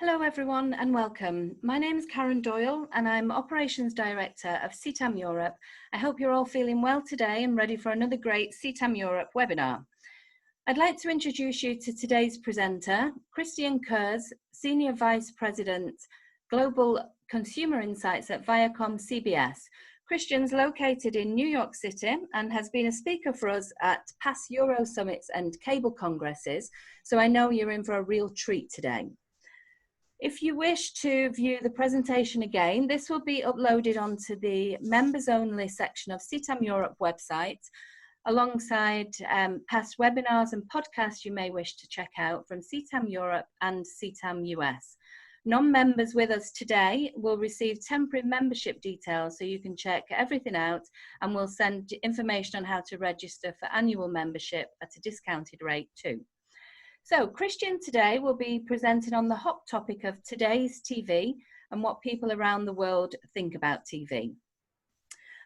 Hello everyone and welcome. My name is Karen Doyle and I'm Operations Director of CTAM Europe. I hope you're all feeling well today and ready for another great CTAM Europe webinar. I'd like to introduce you to today's presenter, Kurz, Senior Vice President, Global Consumer Insights at ViacomCBS. Christian's located in New York City and has been a speaker for us at past Euro Summits and cable congresses, so I know you're in for a real treat today. If you wish to view the presentation again, this will be uploaded onto the members-only section of CTAM Europe website, alongside past webinars and podcasts you may wish to check out from CTAM Europe and CTAM US. Non-members with us today will receive temporary membership details so you can check everything out, and we'll send information on how to register for annual membership at a discounted rate too. So Christian today will be presenting on the hot topic of today's TV and what people around the world think about TV.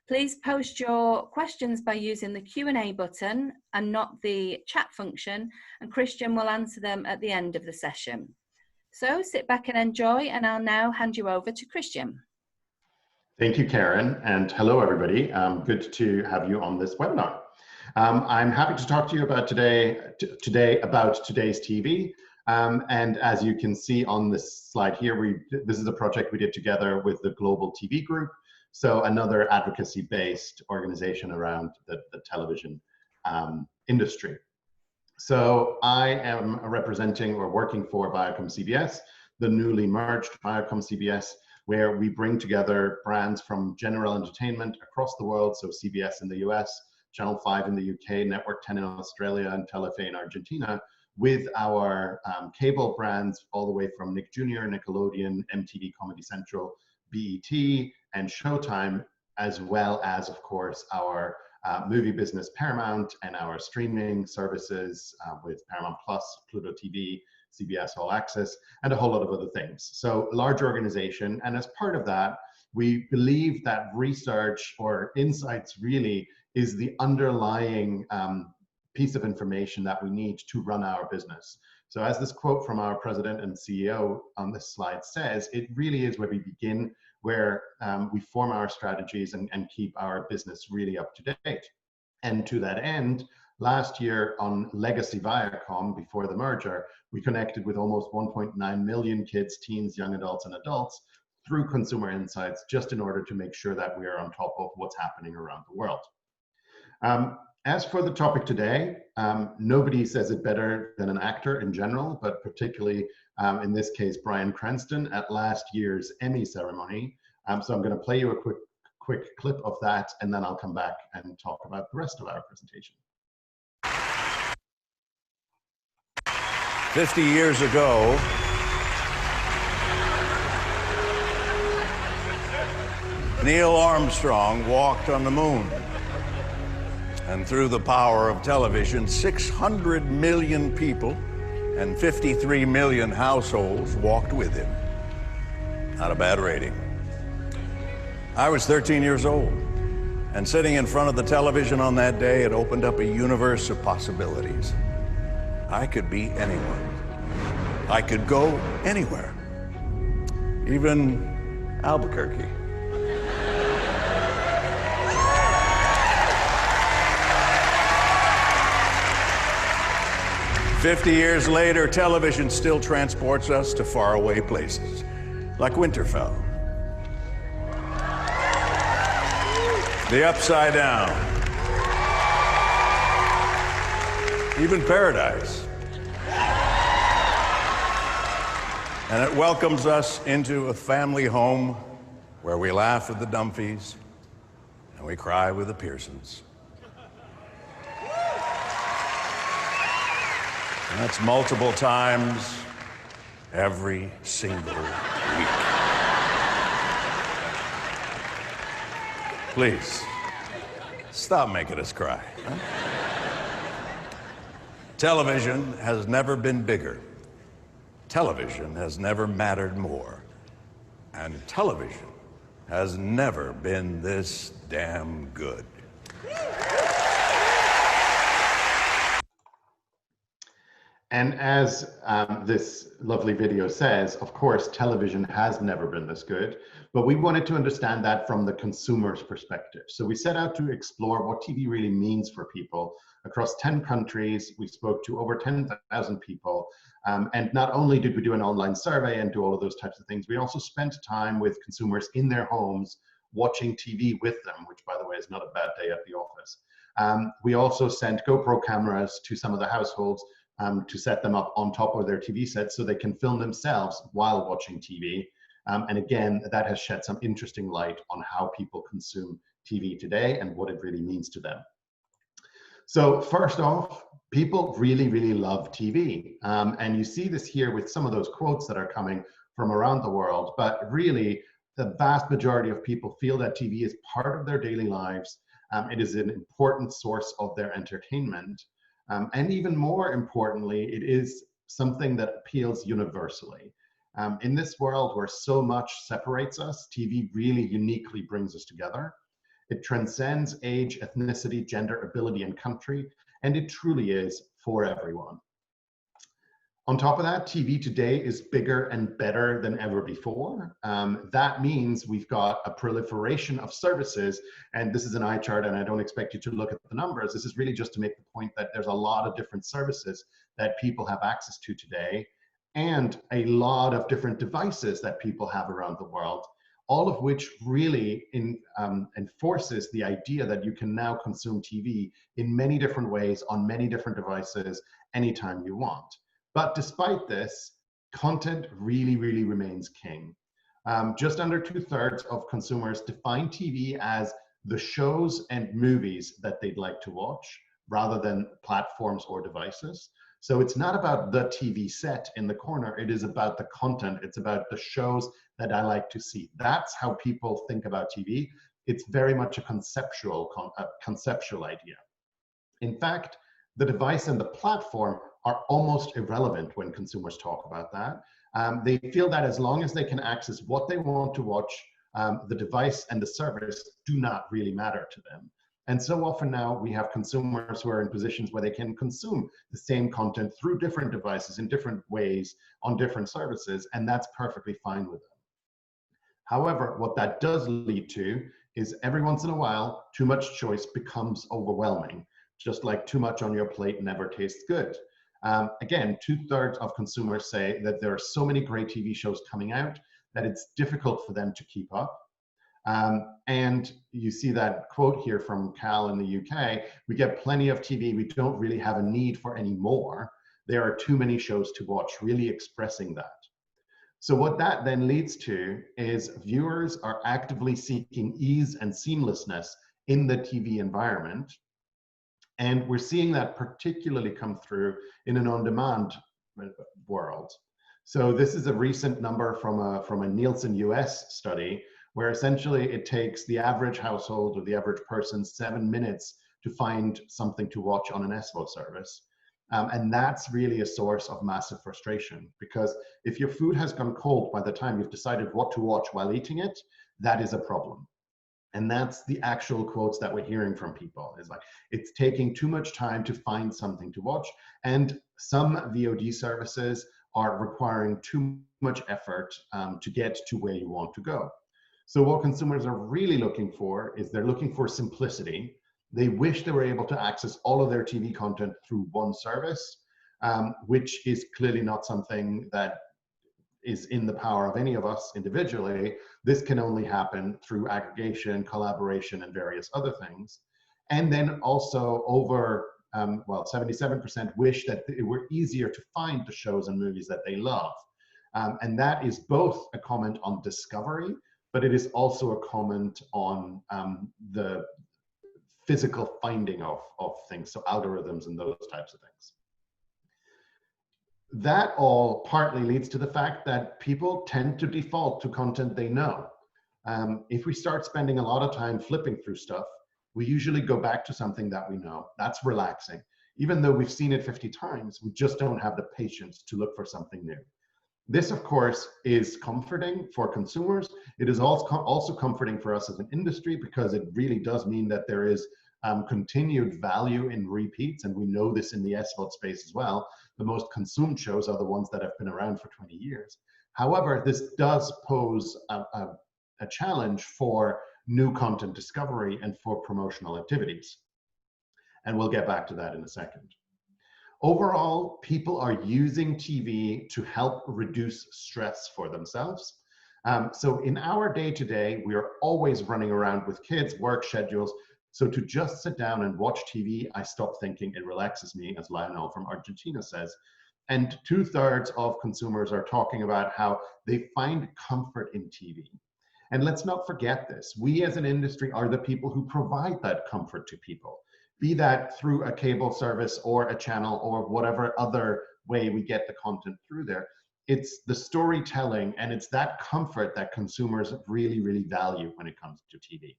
Please post your questions by using the Q&A button and not the chat function, and Christian will answer them at the end of the session. So sit back and enjoy, and I'll now hand you over to Christian. Thank you, Karen, and hello everybody. Good to have you on this webinar. I'm happy to talk to you about today about today's TV. And as you can see on this slide here, this is a project we did together with the Global TV Group, so another advocacy-based organization around the television industry. So I am representing or working for ViacomCBS, the newly merged ViacomCBS, where we bring together brands from general entertainment across the world, so CBS in the US, Channel 5 in the UK, Network 10 in Australia, and Telefe in Argentina, with our cable brands all the way from Nick Jr., Nickelodeon, MTV Comedy Central, BET, and Showtime, as well as, of course, our movie business Paramount and our streaming services with Paramount Plus, Pluto TV, CBS All Access, and a whole lot of other things. So large organization, and as part of that, we believe that research or insights really is the underlying piece of information that we need to run our business. So as this quote from our president and CEO on this slide says, it really is where we begin, where we form our strategies and keep our business really up to date. And to that end, last year on Legacy Viacom, before the merger, we connected with almost 1.9 million kids, teens, young adults, and adults through consumer insights, just in order to make sure that we are on top of what's happening around the world. As for the topic today, nobody says it better than an actor in general, but particularly in this case, Bryan Cranston at last year's Emmy ceremony. So I'm going to play you a quick clip of that, and then I'll come back and talk about the rest of our presentation. 50 years ago, Neil Armstrong walked on the moon. And through the power of television, 600 million people and 53 million households walked with him. Not a bad rating. I was 13 years old, and sitting in front of the television on that day, it opened up a universe of possibilities. I could be anyone. I could go anywhere, even Albuquerque. "50 years later, television still transports us to faraway places, like Winterfell, the Upside Down, even Paradise. And it welcomes us into a family home where we laugh with the Dumfies and we cry with the Pearsons. And that's multiple times every single week. Please, stop making us cry. Huh? Television has never been bigger. Television has never mattered more. And television has never been this damn good. And as this lovely video says, of course, television has never been this good, but we wanted to understand that from the consumer's perspective. So we set out to explore what TV really means for people across 10 countries. We spoke to over 10,000 people. And not only did we do an online survey and do all of those types of things, we also spent time with consumers in their homes watching TV with them, which, by the way, is not a bad day at the office. We also sent GoPro cameras to some of the households to set them up on top of their TV sets so they can film themselves while watching TV. And again, that has shed some interesting light on how people consume TV today and what it really means to them. So first off, people really, really love TV. And you see this here with some of those quotes that are coming from around the world, but really the vast majority of people feel that TV is part of their daily lives. It is an important source of their entertainment. And even more importantly, it is something that appeals universally. In this world where so much separates us, TV really uniquely brings us together. It transcends age, ethnicity, gender, ability, and country, and it truly is for everyone. On top of that, TV today is bigger and better than ever before. That means we've got a proliferation of services, and this is an eye chart, and I don't expect you to look at the numbers. This is really just to make the point that there's a lot of different services that people have access to today, and a lot of different devices that people have around the world, all of which really enforces the idea that you can now consume TV in many different ways on many different devices anytime you want. But despite this, content really, really remains king. Just under 2/3 of consumers define TV as the shows and movies that they'd like to watch rather than platforms or devices. So it's not about the TV set in the corner, it is about the content, it's about the shows that I like to see. That's how people think about TV. It's very much a conceptual idea. In fact, the device and the platform are almost irrelevant when consumers talk about that. They feel that as long as they can access what they want to watch, the device and the service do not really matter to them. And so often now we have consumers who are in positions where they can consume the same content through different devices in different ways on different services, and that's perfectly fine with them. However, what that does lead to is every once in a while, too much choice becomes overwhelming, just like too much on your plate never tastes good. Again, 2/3 of consumers say that there are so many great TV shows coming out that it's difficult for them to keep up. And you see that quote here from Cal in the UK, we get plenty of TV, we don't really have a need for any more. There are too many shows to watch, really expressing that. So what that then leads to is viewers are actively seeking ease and seamlessness in the TV environment. And we're seeing that particularly come through in an on-demand world. So this is a recent number from a Nielsen US study, where essentially it takes the average household or the average person 7 minutes to find something to watch on an SVOD service. And that's really a source of massive frustration, because if your food has gone cold by the time you've decided what to watch while eating it, that is a problem. And that's the actual quotes that we're hearing from people, is like, it's taking too much time to find something to watch. And some VOD services are requiring too much effort to get to where you want to go. So what consumers are really looking for is they're looking for simplicity. They wish they were able to access all of their TV content through one service, which is clearly not something that is in the power of any of us individually. This can only happen through aggregation, collaboration, and various other things. And then also over, 77% wish that it were easier to find the shows and movies that they love. And that is both a comment on discovery, but it is also a comment on the physical finding of things, so algorithms and those types of things. That all partly leads to the fact that people tend to default to content they know. If we start spending a lot of time flipping through stuff, we usually go back to something that we know. That's relaxing. Even though we've seen it 50 times, we just don't have the patience to look for something new. This, of course, is comforting for consumers. It is also comforting for us as an industry, because it really does mean that there is continued value in repeats, and we know this in the SVOD space as well. The most consumed shows are the ones that have been around for 20 years. However, this does pose a challenge for new content discovery and for promotional activities. And we'll get back to that in a second. Overall, people are using TV to help reduce stress for themselves. So in our day-to-day, we are always running around with kids, work schedules. So to just sit down and watch TV, I stop thinking, it relaxes me, as Lionel from Argentina says. And 2/3 of consumers are talking about how they find comfort in TV. And let's not forget this. We as an industry are the people who provide that comfort to people, be that through a cable service or a channel or whatever other way we get the content through there. It's the storytelling and it's that comfort that consumers really, really value when it comes to TV.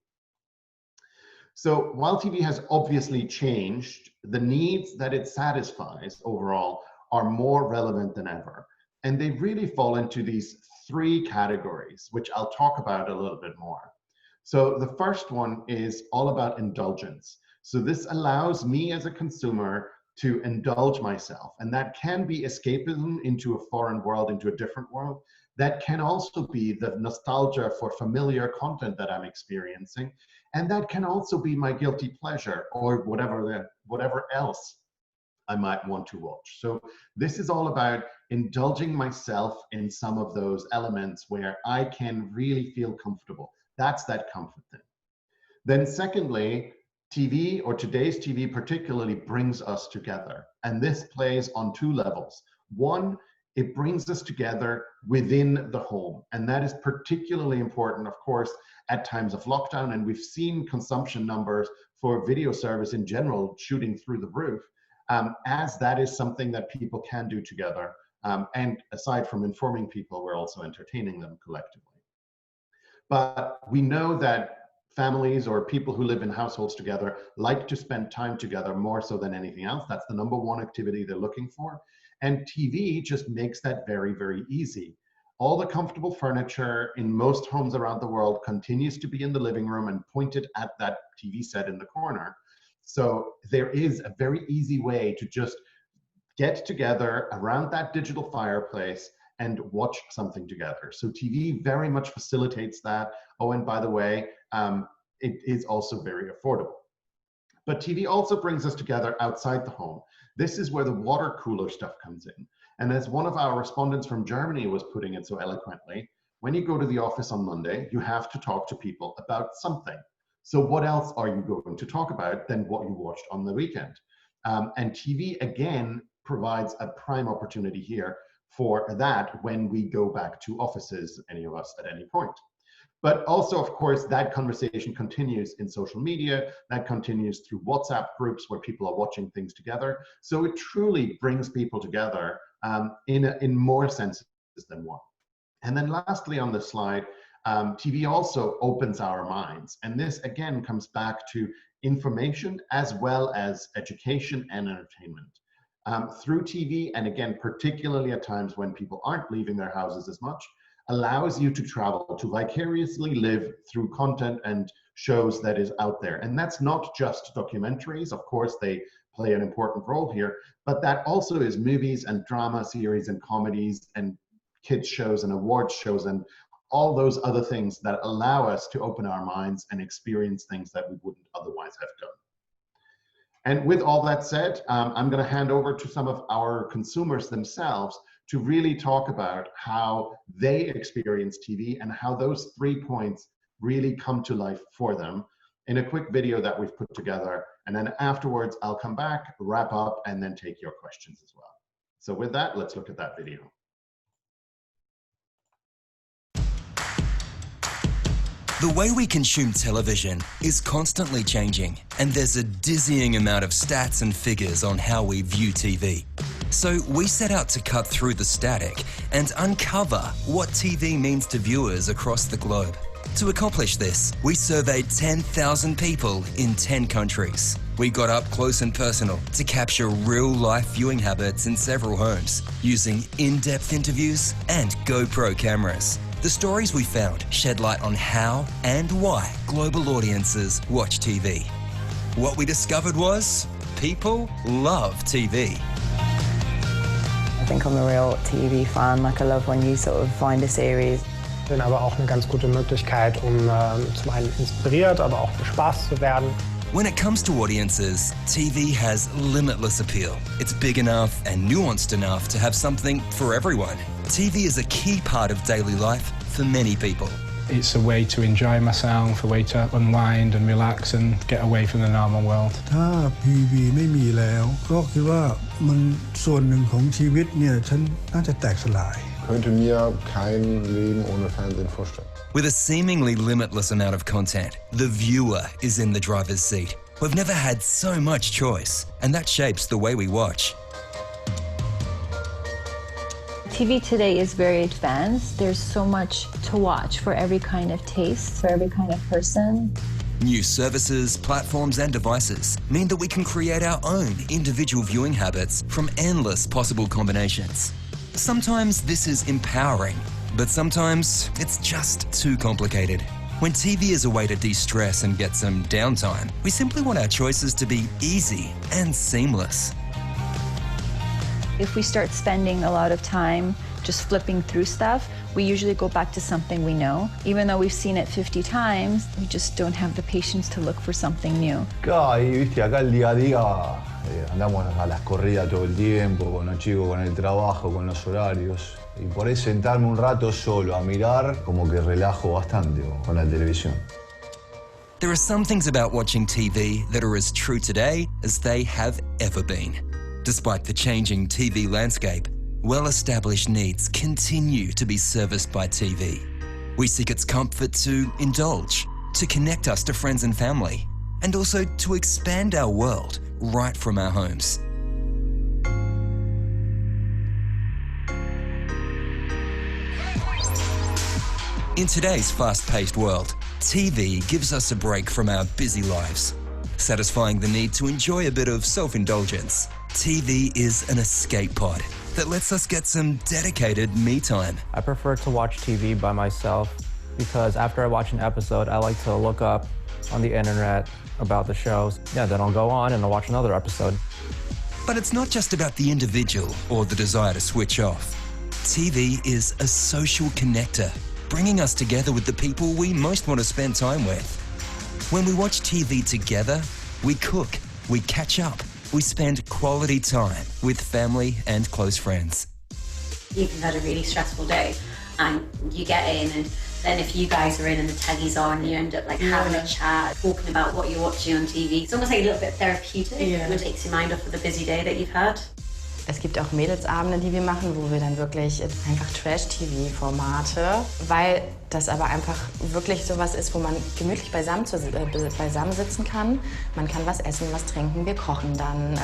So while TV has obviously changed, the needs that it satisfies overall are more relevant than ever. And they really fall into these 3 categories, which I'll talk about a little bit more. So the first one is all about indulgence. So this allows me as a consumer to indulge myself, and that can be escapism into a foreign world, into a different world. That can also be the nostalgia for familiar content that I'm experiencing, and that can also be my guilty pleasure or whatever else I might want to watch. So this is all about indulging myself in some of those elements where I can really feel comfortable. That's that comfort thing. Then secondly, TV, or today's TV particularly, brings us together. And this plays on 2 levels. One, it brings us together within the home. And that is particularly important, of course, at times of lockdown. And we've seen consumption numbers for video service in general shooting through the roof, as that is something that people can do together. And aside from informing people, we're also entertaining them collectively. But we know that families or people who live in households together like to spend time together more so than anything else. That's the #1 activity they're looking for. And TV just makes that very, very easy. All the comfortable furniture in most homes around the world continues to be in the living room and pointed at that TV set in the corner. So there is a very easy way to just get together around that digital fireplace and watch something together. So TV very much facilitates that. Oh, and by the way, it is also very affordable. But TV also brings us together outside the home. This is where the water cooler stuff comes in. And as one of our respondents from Germany was putting it so eloquently, when you go to the office on Monday, you have to talk to people about something. So what else are you going to talk about than what you watched on the weekend? And TV, again, provides a prime opportunity here for that when we go back to offices, any of us at any point. But also, of course, that conversation continues in social media, that continues through WhatsApp groups where people are watching things together. So it truly brings people together in more senses than one. And then lastly on this slide, TV also opens our minds. And this again comes back to information as well as education and entertainment. Through TV, and again, particularly at times when people aren't leaving their houses as much, allows you to travel, to vicariously live through content and shows that is out there. And that's not just documentaries. Of course, they play an important role here, but that also is movies and drama series and comedies and kids shows and awards shows and all those other things that allow us to open our minds and experience things that we wouldn't otherwise have done. And with all that said, I'm going to hand over to some of our consumers themselves to really talk about how they experience TV and how those 3 points really come to life for them in a quick video that we've put together. And then afterwards, I'll come back, wrap up, and then take your questions as well. So with that, let's look at that video. The way we consume television is constantly changing, and there's a dizzying amount of stats and figures on how we view TV. So we set out to cut through the static and uncover what TV means to viewers across the globe. To accomplish this, we surveyed 10,000 people in 10 countries. We got up close and personal to capture real-life viewing habits in several homes, using in-depth interviews and GoPro cameras. The stories we found shed light on how and why global audiences watch TV. What we discovered was people love TV. I think I'm a real TV fan. Like, I love when you sort of find a series. Sind aber auch eine ganz gute Möglichkeit, zum einen inspiriert, aber auch bespaßt zu werden. When it comes to audiences, TV has limitless appeal. It's big enough and nuanced enough to have something for everyone. TV is a key part of daily life for many people. It's a way to enjoy myself, a way to unwind and relax and get away from the normal world. ถ้า PV ไม่มีแล้วก็คิดว่ามันส่วนหนึ่งของชีวิตเนี่ยฉันน่าจะแตกสลาย könnte mir kein Leben ohne Fernsehen vorstellen. With a seemingly limitless amount of content, the viewer is in the driver's seat. We've never had so much choice, and that shapes the way we watch. TV today is very advanced. There's so much to watch for every kind of taste, for every kind of person. New services, platforms and devices mean that we can create our own individual viewing habits from endless possible combinations. Sometimes this is empowering, but sometimes it's just too complicated. When TV is a way to de-stress and get some downtime, we simply want our choices to be easy and seamless. If we start spending a lot of time just flipping through stuff, we usually go back to something we know. Even though we've seen it 50 times, we just don't have the patience to look for something new. Viste, acá el día a día andamos a las corridas todo el tiempo, con los chicos, con el trabajo, con los horarios. Y por ahí sentarme un rato solo a mirar, como que relajo bastante con la televisión. There are some things about watching TV that are as true today as they have ever been. Despite the changing TV landscape, well-established needs continue to be serviced by TV. We seek its comfort to indulge, to connect us to friends and family, and also to expand our world right from our homes. In today's fast-paced world, TV gives us a break from our busy lives, satisfying the need to enjoy a bit of self-indulgence. TV is an escape pod that lets us get some dedicated me time. I prefer to watch TV by myself because after I watch an episode, I like to look up on the internet about the shows. Yeah, then I'll go on and I'll watch another episode. But it's not just about the individual or the desire to switch off. TV is a social connector, bringing us together with the people we most want to spend time with. When we watch TV together, we cook, we catch up, we spend quality time with family and close friends. You've had a really stressful day and you get in, and then if you guys are in and the telly's on, you end up like having a chat, talking about what you're watching on TV. It's almost like a little bit therapeutic. It takes your mind off of the busy day that you've had. Es gibt auch Mädelsabende, die wir machen, wo wir dann wirklich einfach Trash-TV-Formate, weil das aber einfach wirklich sowas ist, wo man gemütlich beisammen sitzen kann. Man kann was essen, was trinken, wir kochen dann.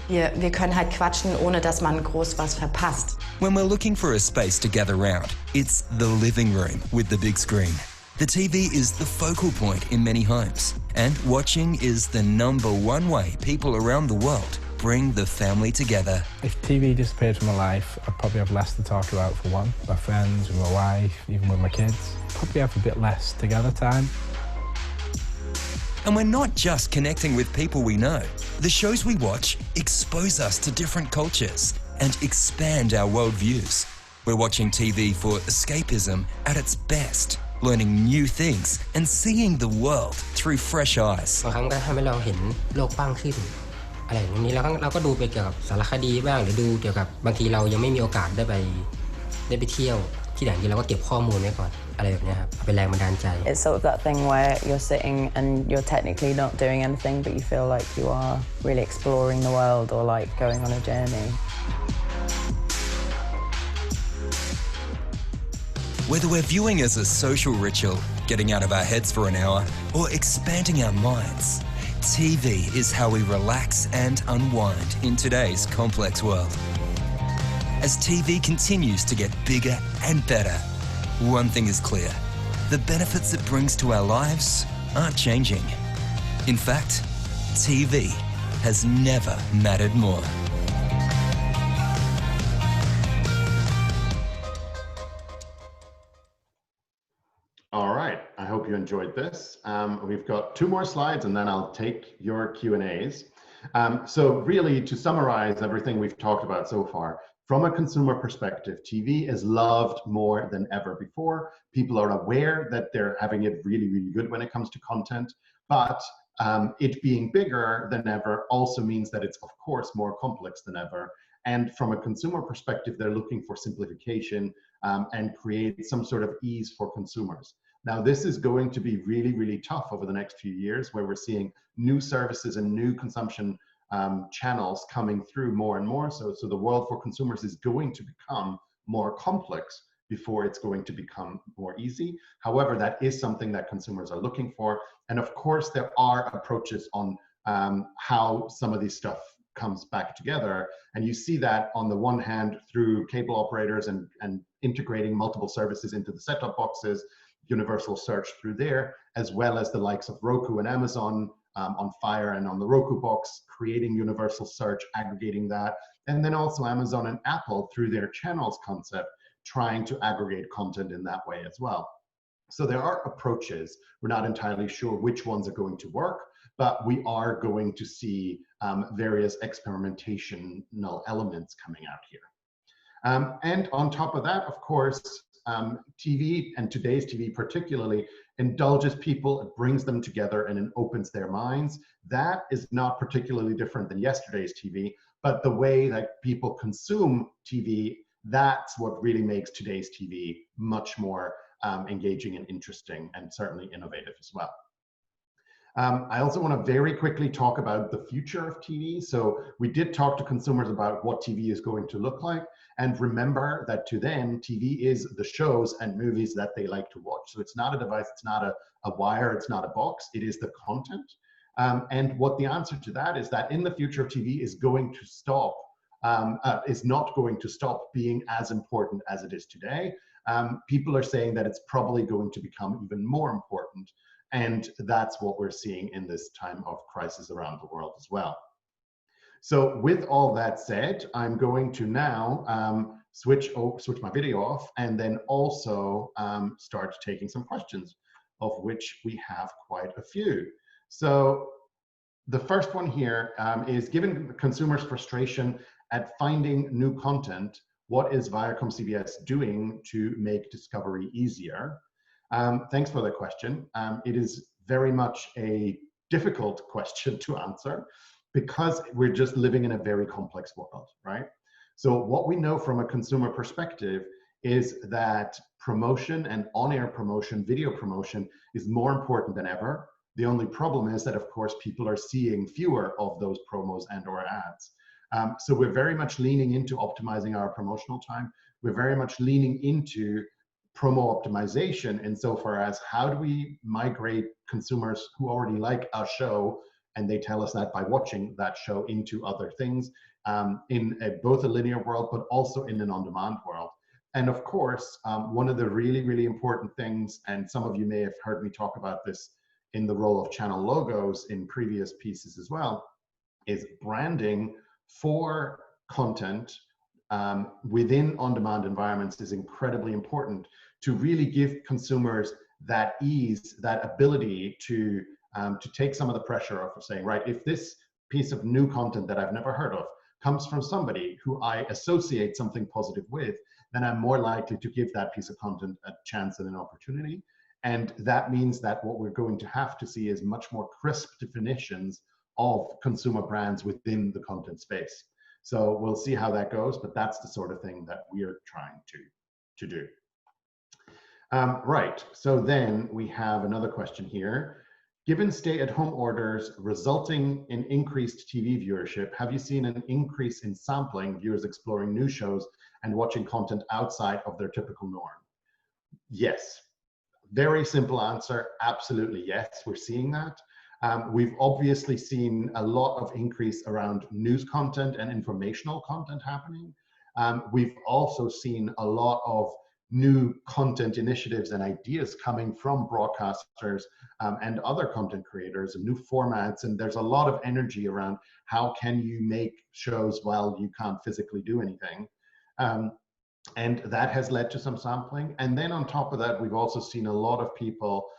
Wir können halt quatschen, ohne dass man groß was verpasst. When we're looking for a space to gather round, it's the living room with the big screen. The TV is the focal point in many homes, and watching is the #1 way people around the world bring the family together. If TV disappeared from my life, I'd probably have less to talk about for one. My friends, with my wife, even with my kids. Probably have a bit less together time. And we're not just connecting with people we know. The shows we watch expose us to different cultures and expand our worldviews. We're watching TV for escapism at its best, learning new things and seeing the world through fresh eyes. บางครั้งก็ทำให้เราเห็นโลกกว้างขึ้นอะไรอย่างนี้เราก็ดูไปเกี่ยวกับสารคดีบ้างหรือดูเกี่ยวกับบางทีเรายังไม่มีโอกาสได้ไปเที่ยวที่ไหนที่เราก็เก็บข้อมูลไว้ก่อนอะไรแบบนี้ครับเป็นแรงบันดาลใจ It's sort of that thing where you're sitting and you're technically not doing anything, but you feel like you are really exploring the world or like going on a journey. Whether we're viewing as a social ritual, getting out of our heads for an hour, or expanding our minds, TV is how we relax and unwind in today's complex world. As TV continues to get bigger and better, one thing is clear: the benefits it brings to our lives aren't changing. In fact, TV has never mattered more. All right, I hope you enjoyed this. We've got 2 more slides and then I'll take your Q&As. So really, to summarize everything we've talked about so far, from a consumer perspective, TV is loved more than ever before. People are aware that they're having it really, really good when it comes to content, but it being bigger than ever also means that it's, of course, more complex than ever. And from a consumer perspective, they're looking for simplification and create some sort of ease for consumers. Now, this is going to be really, really tough over the next few years, where we're seeing new services and new consumption channels coming through more and more. So the world for consumers is going to become more complex before it's going to become more easy. However, that is something that consumers are looking for. And of course, there are approaches on how some of this stuff comes back together. And you see that on the one hand through cable operators and integrating multiple services into the set-top boxes, universal search through there, as well as the likes of Roku and Amazon on Fire and on the Roku box, creating universal search, aggregating that, and then also Amazon and Apple through their channels concept, trying to aggregate content in that way as well. So there are approaches. We're not entirely sure which ones are going to work, but we are going to see various experimentational elements coming out here. And on top of that, of course, TV, and today's TV particularly, indulges people, it brings them together, and it opens their minds. That is not particularly different than yesterday's TV, but the way that people consume TV, that's what really makes today's TV much more engaging and interesting, and certainly innovative as well. I also want to very quickly talk about the future of TV. So we did talk to consumers about what TV is going to look like. And remember that to them, TV is the shows and movies that they like to watch. So it's not a device, it's not a wire, it's not a box, it is the content. And what the answer to that is that in the future of TV is going to stop, is not going to stop being as important as it is today. People are saying that it's probably going to become even more important. And that's what we're seeing in this time of crisis around the world as well. So with all that said, I'm going to now switch my video off and then also start taking some questions, of which we have quite a few. So the first one here is, given consumers' frustration at finding new content, what is ViacomCBS doing to make discovery easier? Thanks for the question. It is very much a difficult question to answer because we're just living in a very complex world, right? So what we know from a consumer perspective is that promotion and on-air promotion, video promotion, is more important than ever. The only problem is that, of course, people are seeing fewer of those promos and or ads. So we're very much leaning into optimizing our promotional time. We're very much leaning into promo optimization insofar as how do we migrate consumers who already like our show, and they tell us that by watching that show, into other things in both a linear world, but also in an on-demand world. And of course, one of the really, really important things, and some of you may have heard me talk about this in the role of channel logos in previous pieces as well, is branding for content within on-demand environments is incredibly important to really give consumers that ease, that ability to take some of the pressure off of saying, right, if this piece of new content that I've never heard of comes from somebody who I associate something positive with, then I'm more likely to give that piece of content a chance and an opportunity. And that means that what we're going to have to see is much more crisp definitions of consumer brands within the content space. So we'll see how that goes, but that's the sort of thing that we're trying to do. Right, so then we have another question here. Given stay-at-home orders resulting in increased TV viewership, have you seen an increase in sampling, viewers exploring new shows and watching content outside of their typical norm? Yes. Very simple answer, absolutely yes, we're seeing that. We've obviously seen a lot of increase around news content and informational content happening. We've also seen a lot of new content initiatives and ideas coming from broadcasters and other content creators and new formats. And there's a lot of energy around how can you make shows while you can't physically do anything. And that has led to some sampling. And then on top of that, we've also seen a lot of people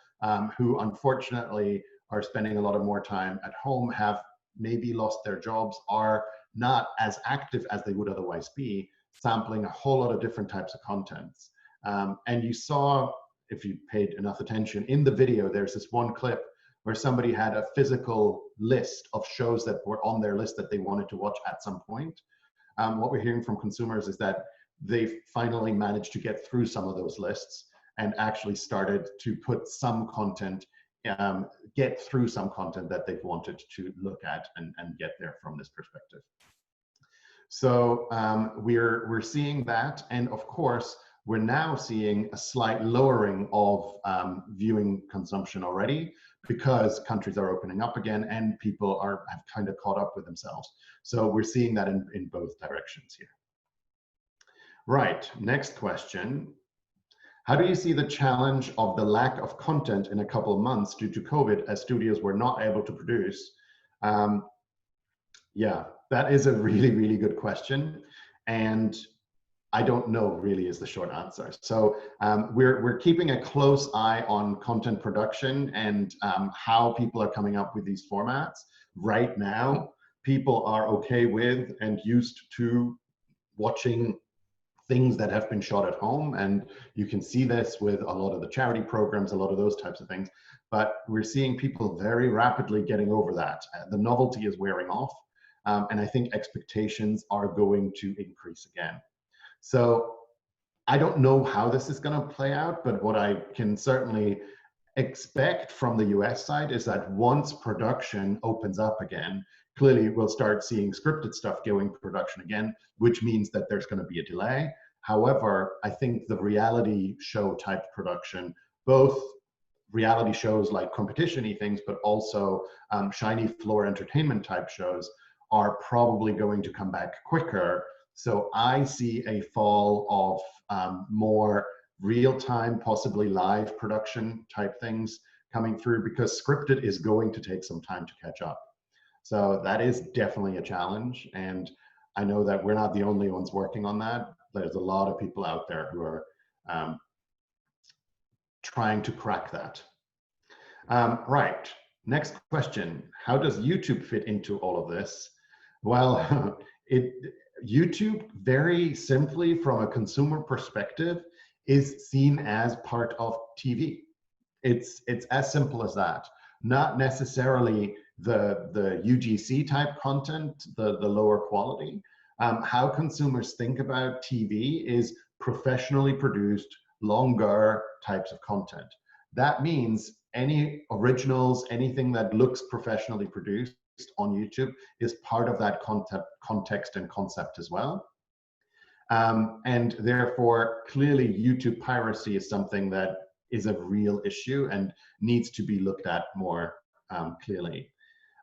who unfortunately are spending a lot of more time at home, have maybe lost their jobs, are not as active as they would otherwise be, sampling a whole lot of different types of contents. And you saw, if you paid enough attention, in the video, there's this one clip where somebody had a physical list of shows that were on their list that they wanted to watch at some point. What we're hearing from consumers is that they've finally managed to get through some of those lists and actually started to put some content, get through some content that they've wanted to look at and get there from this perspective. So we're seeing that, and of course, we're now seeing a slight lowering of viewing consumption already, because countries are opening up again and people have kind of caught up with themselves. So we're seeing that in both directions here. Right, next question. How do you see the challenge of the lack of content in a couple of months due to COVID, as studios were not able to produce? Yeah, that is a really, really good question. And I don't know really is the short answer. So we're keeping a close eye on content production and how people are coming up with these formats. Right now, people are okay with and used to watching things that have been shot at home. And you can see this with a lot of the charity programs, a lot of those types of things. But we're seeing people very rapidly getting over that. The novelty is wearing off. And I think expectations are going to increase again. So I don't know how this is going to play out, but what I can certainly expect from the US side is that once production opens up again, clearly we'll start seeing scripted stuff going to production again, which means that there's going to be a delay. However, I think the reality show type production, both reality shows like competition-y things, but also shiny floor entertainment type shows, are probably going to come back quicker. So I see a fall of more real-time, possibly live production type things coming through, because scripted is going to take some time to catch up. So that is definitely a challenge. And I know that we're not the only ones working on that. There's a lot of people out there who are trying to crack that. Right, next question. How does YouTube fit into all of this? Well, YouTube, very simply from a consumer perspective, is seen as part of TV. It's as simple as that. Not necessarily the UGC type content, the lower quality. How consumers think about TV is professionally produced, longer types of content. That means any originals, anything that looks professionally produced on YouTube is part of that context and concept as well. And therefore, clearly YouTube piracy is something that is a real issue and needs to be looked at more clearly.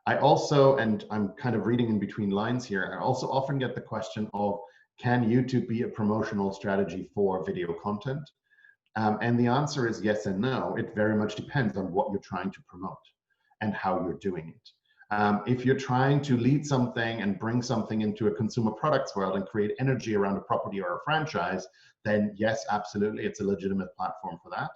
I also, and I'm kind of reading in between lines here, I also often get the question of, can YouTube be a promotional strategy for video content? And the answer is yes and no. It very much depends on what you're trying to promote and how you're doing it. If you're trying to lead something and bring something into a consumer products world and create energy around a property or a franchise, then yes, absolutely, it's a legitimate platform for that.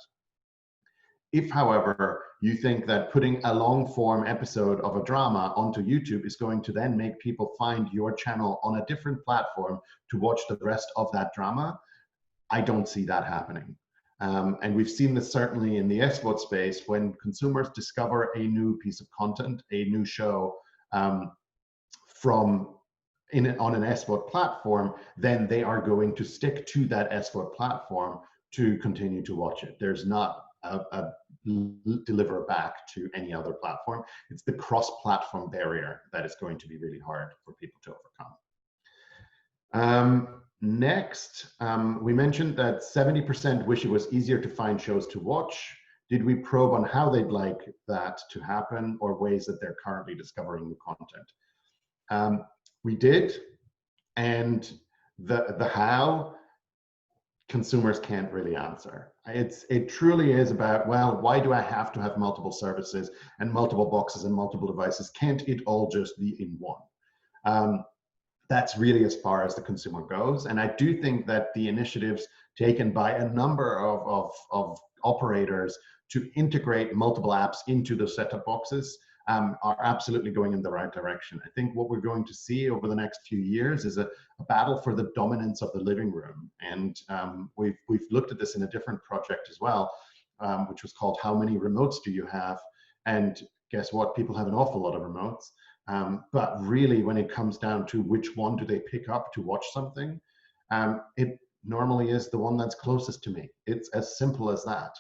If, however, you think that putting a long form episode of a drama onto YouTube is going to then make people find your channel on a different platform to watch the rest of that drama, I don't see that happening. And we've seen this certainly in the SVOD space. When consumers discover a new piece of content, a new show on an SVOD platform, then they are going to stick to that SVOD platform to continue to watch it. There's not a deliver back to any other platform. It's the cross-platform barrier that is going to be really hard for people to overcome. Next, we mentioned that 70% wish it was easier to find shows to watch. Did we probe on how they'd like that to happen or ways that they're currently discovering new content? We did, and the how, consumers can't really answer. It truly is about, well, why do I have to have multiple services and multiple boxes and multiple devices? Can't it all just be in one? That's really as far as the consumer goes. And I do think that the initiatives taken by a number of operators to integrate multiple apps into the set-top boxes are absolutely going in the right direction. I think what we're going to see over the next few years is a battle for the dominance of the living room. And we've looked at this in a different project as well, which was called How Many Remotes Do You Have? And guess what? People have an awful lot of remotes. But really, when it comes down to which one do they pick up to watch something, it normally is the one that's closest to me. It's as simple as that.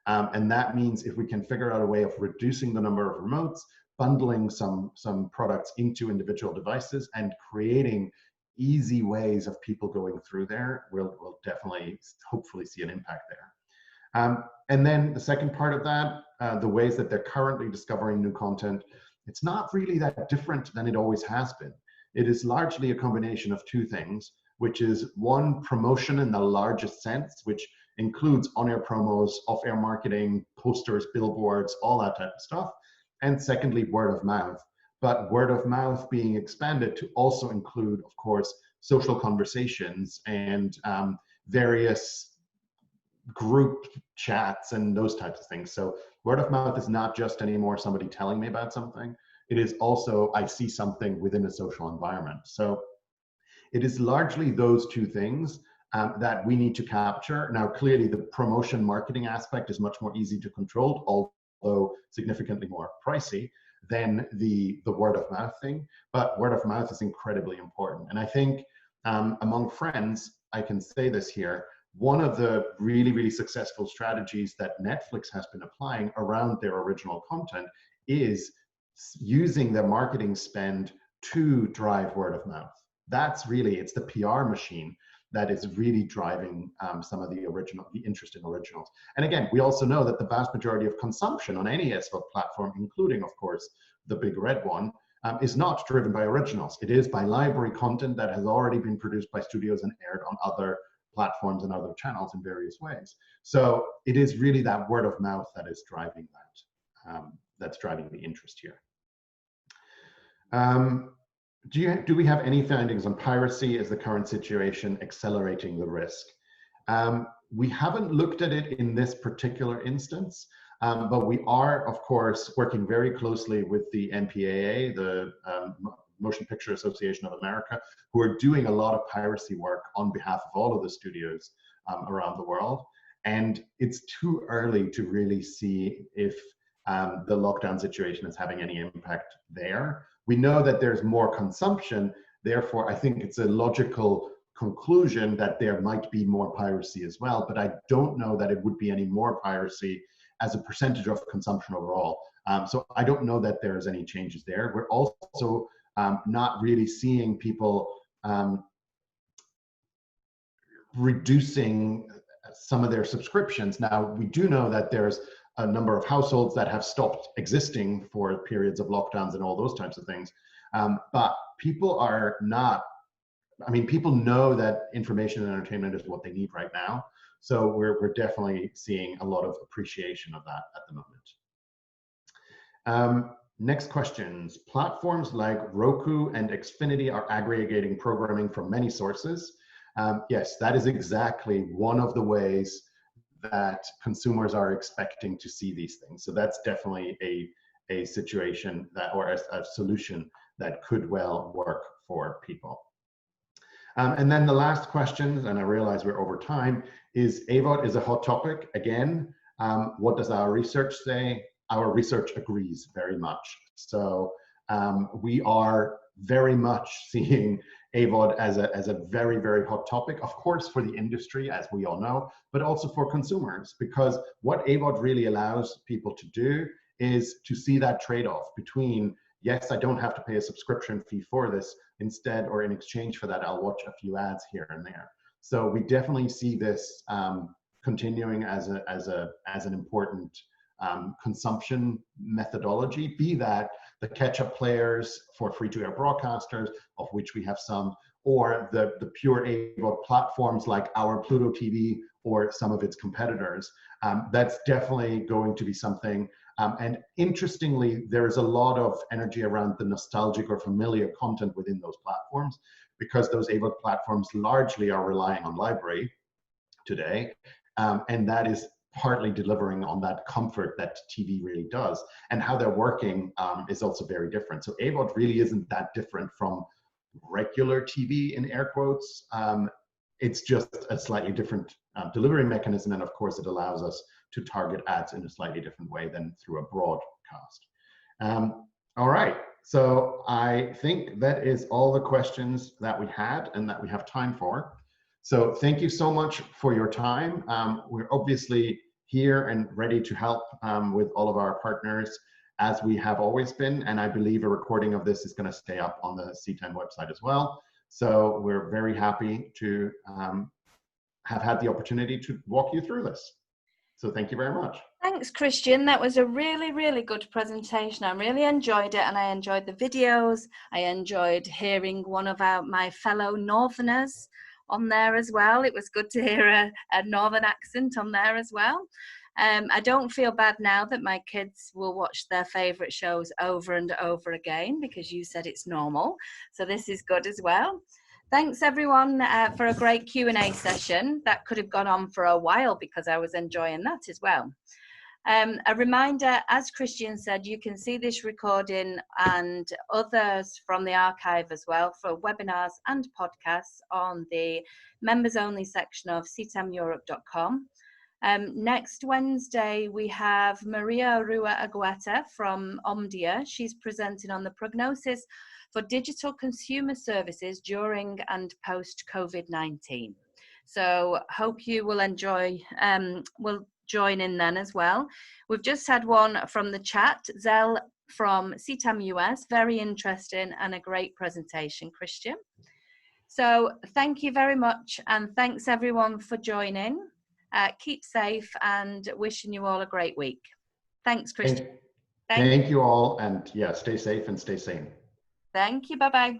And that means if we can figure out a way of reducing the number of remotes, bundling some products into individual devices, and creating easy ways of people going through there, we'll definitely, hopefully, see an impact there. And then the second part of that, the ways that they're currently discovering new content, it's not really that different than it always has been. It is largely a combination of two things, which is one, promotion in the largest sense, which includes on-air promos, off-air marketing, posters, billboards, all that type of stuff. And secondly, word of mouth. But word of mouth being expanded to also include, of course, social conversations and various group chats and those types of things. So word of mouth is not just anymore somebody telling me about something. It is also, I see something within a social environment. So it is largely those two things that we need to capture. Now, clearly, the promotion marketing aspect is much more easy to control, although significantly more pricey than the word of mouth thing. But word of mouth is incredibly important. And I think among friends, I can say this here, one of the really, really successful strategies that Netflix has been applying around their original content is using their marketing spend to drive word of mouth. That's really, it's the PR machine that is really driving some of the interest in originals. And again, we also know that the vast majority of consumption on any SVOD platform, including, of course, the big red one, is not driven by originals. It is by library content that has already been produced by studios and aired on other platforms and other channels in various ways. So it is really that word of mouth that is driving that, that's driving the interest here. Do we have any findings on piracy? Is the current situation accelerating the risk? We haven't looked at it in this particular instance, but we are, of course, working very closely with the MPAA, the Motion Picture Association of America, who are doing a lot of piracy work on behalf of all of the studios around the world. And it's too early to really see if the lockdown situation is having any impact there. We know that there's more consumption, therefore I think it's a logical conclusion that there might be more piracy as well, but I don't know that it would be any more piracy as a percentage of consumption overall. So I don't know that there's any changes there. We're also not really seeing people reducing some of their subscriptions. Now, we do know that there's a number of households that have stopped existing for periods of lockdowns and all those types of things. But people are not, I mean, people know that information and entertainment is what they need right now. So we're definitely seeing a lot of appreciation of that at the moment. Next questions. Platforms like Roku and Xfinity are aggregating programming from many sources. Yes, that is exactly one of the ways that consumers are expecting to see these things. So that's definitely a situation that, or a solution that could well work for people. And then the last question, and I realize we're over time, is AVOD is a hot topic. Again, what does our research say? Our research agrees very much. So we are very much seeing AVOD as a very, very hot topic, of course, for the industry, as we all know, but also for consumers, because what AVOD really allows people to do is to see that trade-off between, yes, I don't have to pay a subscription fee for this, instead, or in exchange for that, I'll watch a few ads here and there. So we definitely see this continuing as an important consumption methodology, be that the catch-up players for free-to-air broadcasters, of which we have some, or the pure AVOD platforms like our Pluto TV or some of its competitors. That's definitely going to be something. And interestingly, there is a lot of energy around the nostalgic or familiar content within those platforms, because those AVOD platforms largely are relying on library today. And that is partly delivering on that comfort that TV really does. And how they're working is also very different. So AVOD really isn't that different from regular TV in air quotes. It's just a slightly different delivery mechanism. And of course, it allows us to target ads in a slightly different way than through a broadcast. All right, so I think that is all the questions that we had and that we have time for. So thank you so much for your time. We're obviously here and ready to help with all of our partners, as we have always been. And I believe a recording of this is going to stay up on the CTAM website as well. So we're very happy to have had the opportunity to walk you through this. So thank you very much. Thanks, Christian. That was a really, really good presentation. I really enjoyed it, and I enjoyed the videos. I enjoyed hearing one of my fellow Northerners on there as well. It was good to hear a Northern accent on there as well. I don't feel bad now that my kids will watch their favourite shows over and over again, because you said it's normal. So this is good as well. Thanks everyone for a great Q&A session. That could have gone on for a while because I was enjoying that as well. A reminder, as Christian said, you can see this recording and others from the archive as well for webinars and podcasts on the members only section of ctameurope.com. Next Wednesday, we have Maria Rua Agueta from Omdia. She's presenting on the prognosis for digital consumer services during and post COVID-19. So hope you will enjoy, will join in then as well. We've just had one from the chat, Zell from CTAM US, very interesting and a great presentation, Christian. So thank you very much, and thanks everyone for joining. Keep safe, and wishing you all a great week. Thanks, Christian. Thank you all, and yeah, stay safe and stay sane. Thank you, bye-bye.